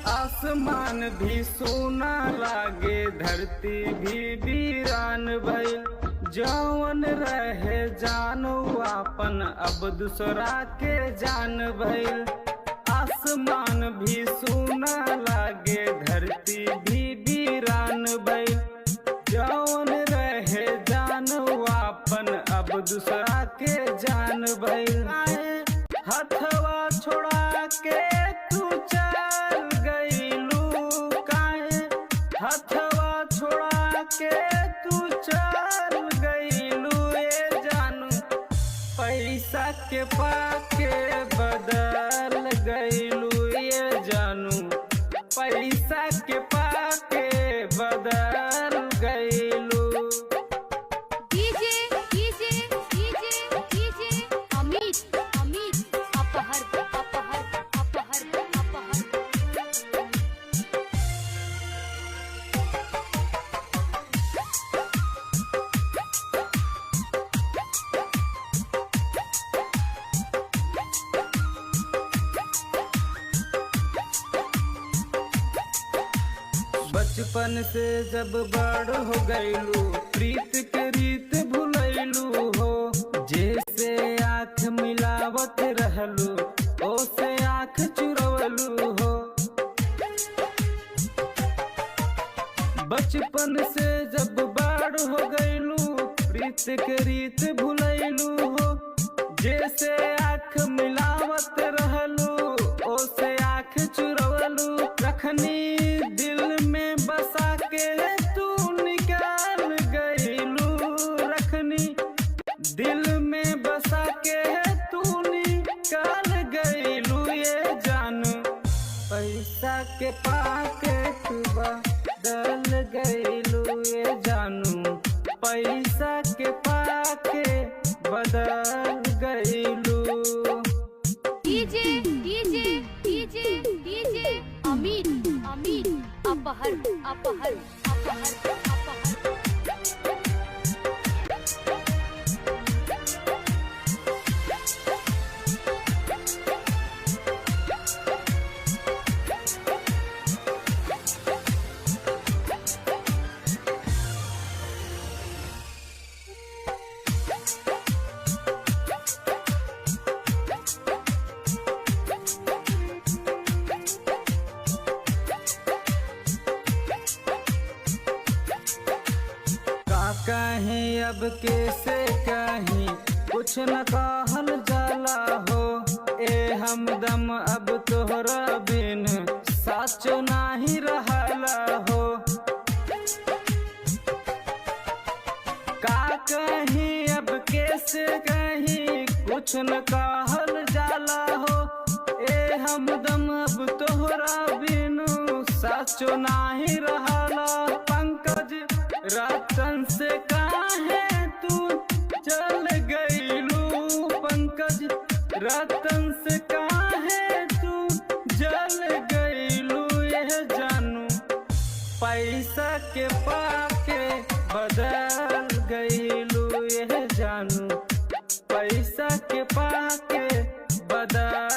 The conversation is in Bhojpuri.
आसमान भी सोना लागे, धरती भी वीरान भइल। जौन रहे जानो आपन, अब दूसरा के जान भइल। आसमान भी सोना लागे, धरती भी वीरान भइल। जौन रहे जानो आपन, अब दूसरा के जान भइल। हथवा छोड़ा के तू चल गइलू काहे, हथवा छोड़ा के तू चल गइलू। ए जानू पैसा के पाके बदल गइलू। ये जानू पैसा के पाके बदल गइलू। बचपन से जब बड़ हो गइलू, प्रीत के रीत भुलैलू हो। जैसे आँख मिलावत रहलू, ओसे आँख चुरवलू हो। बचपन से जब बड़ हो गइलू, प्रीत के रीत भुलैलू हो। जैसे आँख मिलावत रहलू, ओसे आँख चुरवलू। रखनी दिल में बसा के तू निकाल गइलू, रखनी दिल में बसा के तू निकाल गइलू। ये जानू पैसा के पाके तू बदल गइलू। ये जानू पैसा के पाके बदल गइलू। अमित अपहर अपहर अपहर अपहर। कहीं अब कैसे कहीं कुछ न कहल जाला हो। ए हमदम अब तोहरा बिन साचो नाही रहला हो। का कहीं अब कैसे कहीं कुछ न कहल जाला हो। ए हमदम अब तोहरा बिन साचो नाही रहला। पंकज रतन से काहे तू चल गइलू, पंकज रतन से काहे तू जल गइलू। यह जानू पैसा के पाके बदल गइलू। यह जानू पैसा के पाके बदल